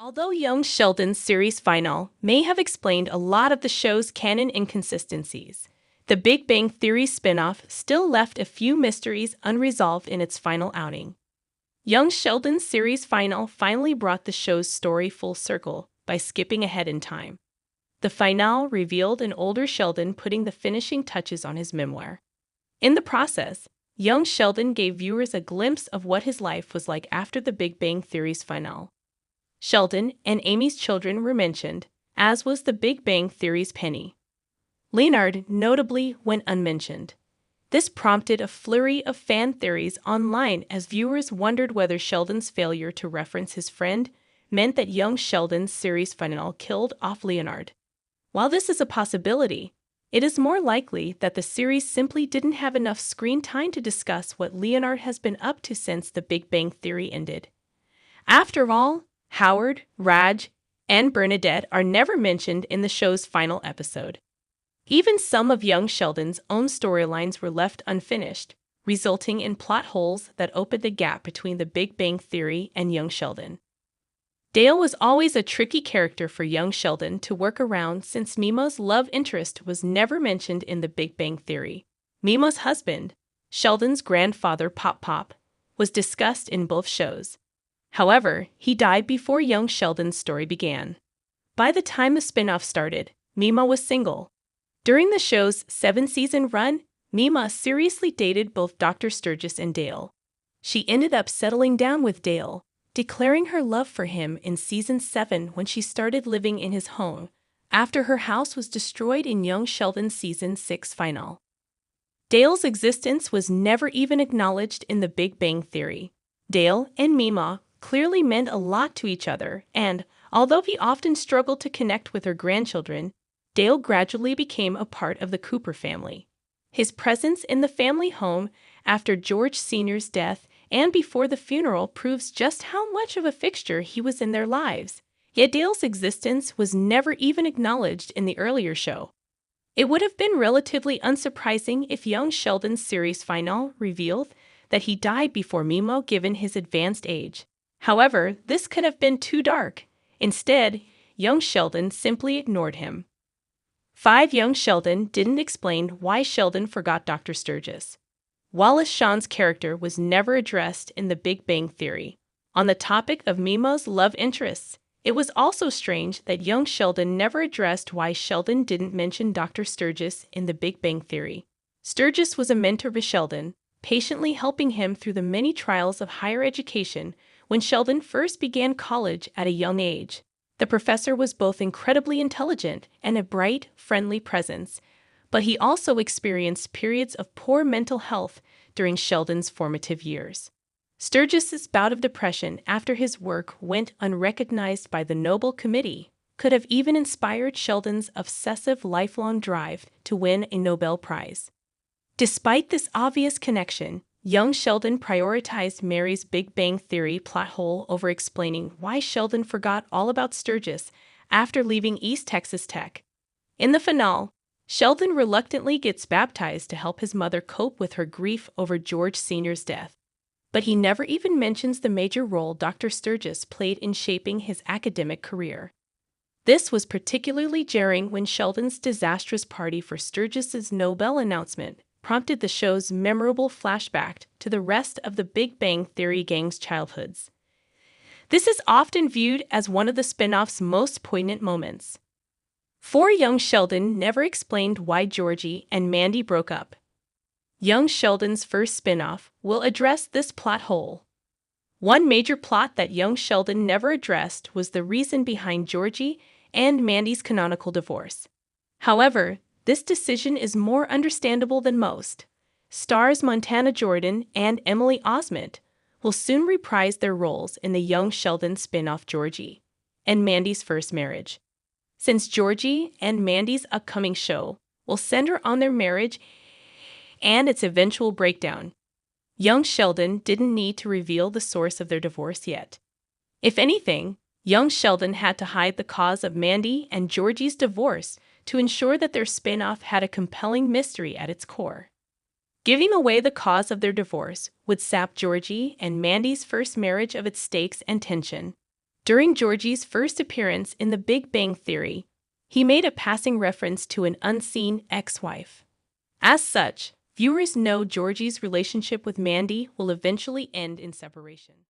Although young Sheldon's series finale may have explained a lot of the show's canon inconsistencies, the Big Bang Theory spin-off still left a few mysteries unresolved in its final outing. Young Sheldon's series finale finally brought the show's story full circle by skipping ahead in time. The finale revealed an older Sheldon putting the finishing touches on his memoir. In the process, young Sheldon gave viewers a glimpse of what his life was like after the Big Bang Theory's finale. Sheldon and Amy's children were mentioned, as was the Big Bang Theory's Penny. Leonard notably went unmentioned. This prompted a flurry of fan theories online as viewers wondered whether Sheldon's failure to reference his friend meant that young Sheldon's series finale killed off Leonard. While this is a possibility, it is more likely that the series simply didn't have enough screen time to discuss what Leonard has been up to since the Big Bang Theory ended. After all, Howard, Raj, and Bernadette are never mentioned in the show's final episode. Even some of young Sheldon's own storylines were left unfinished, resulting in plot holes that opened the gap between the Big Bang Theory and young Sheldon. Dale was always a tricky character for young Sheldon to work around since Mimo's love interest was never mentioned in the Big Bang Theory. Mimo's husband, Sheldon's grandfather Pop Pop, was discussed in both shows. However, he died before young Sheldon's story began. By the time the spin-off started, Mima was single. During the show's 7-season run, Mima seriously dated both Dr. Sturgis and Dale. She ended up settling down with Dale, declaring her love for him in season 7 when she started living in his home, after her house was destroyed in young Sheldon's season 6 finale. Dale's existence was never even acknowledged in the Big Bang Theory. Dale and Mima clearly meant a lot to each other, and, although he often struggled to connect with her grandchildren, Dale gradually became a part of the Cooper family. His presence in the family home after George Sr.'s death and before the funeral proves just how much of a fixture he was in their lives. Yet Dale's existence was never even acknowledged in the earlier show. It would have been relatively unsurprising if young Sheldon's series finale revealed that he died before Mimo given his advanced age. However, this could have been too dark. Instead, young Sheldon simply ignored him. 5. Young Sheldon didn't explain why Sheldon forgot Dr. Sturgis. Wallace Shawn's character was never addressed in the Big Bang Theory. On the topic of Mimo's love interests, it was also strange that young Sheldon never addressed why Sheldon didn't mention Dr. Sturgis in the Big Bang Theory. Sturgis was a mentor to Sheldon, patiently helping him through the many trials of higher education when Sheldon first began college at a young age. The professor was both incredibly intelligent and a bright, friendly presence, but he also experienced periods of poor mental health during Sheldon's formative years. Sturgis's bout of depression after his work went unrecognized by the Nobel Committee could have even inspired Sheldon's obsessive lifelong drive to win a Nobel Prize. Despite this obvious connection, young Sheldon prioritized Mary's Big Bang Theory plot hole over explaining why Sheldon forgot all about Sturgis after leaving East Texas Tech. In the finale, Sheldon reluctantly gets baptized to help his mother cope with her grief over George Sr.'s death. But he never even mentions the major role Dr. Sturgis played in shaping his academic career. This was particularly jarring when Sheldon's disastrous party for Sturgis's Nobel announcement prompted the show's memorable flashback to the rest of the Big Bang Theory gang's childhoods. This is often viewed as one of the spin-off's most poignant moments. 4. Young Sheldon never explained why Georgie and Mandy broke up. Young Sheldon's first spin-off will address this plot hole. One major plot that young Sheldon never addressed was the reason behind Georgie and Mandy's canonical divorce. However, this decision is more understandable than most. Stars Montana Jordan and Emily Osment will soon reprise their roles in the young Sheldon spin-off Georgie and Mandy's first marriage. Since Georgie and Mandy's upcoming show will center on their marriage and its eventual breakdown, young Sheldon didn't need to reveal the source of their divorce yet. If anything, young Sheldon had to hide the cause of Mandy and Georgie's divorce to ensure that their spin-off had a compelling mystery at its core. Giving away the cause of their divorce would sap Georgie and Mandy's first marriage of its stakes and tension. During Georgie's first appearance in The Big Bang Theory, he made a passing reference to an unseen ex-wife. As such, viewers know Georgie's relationship with Mandy will eventually end in separation.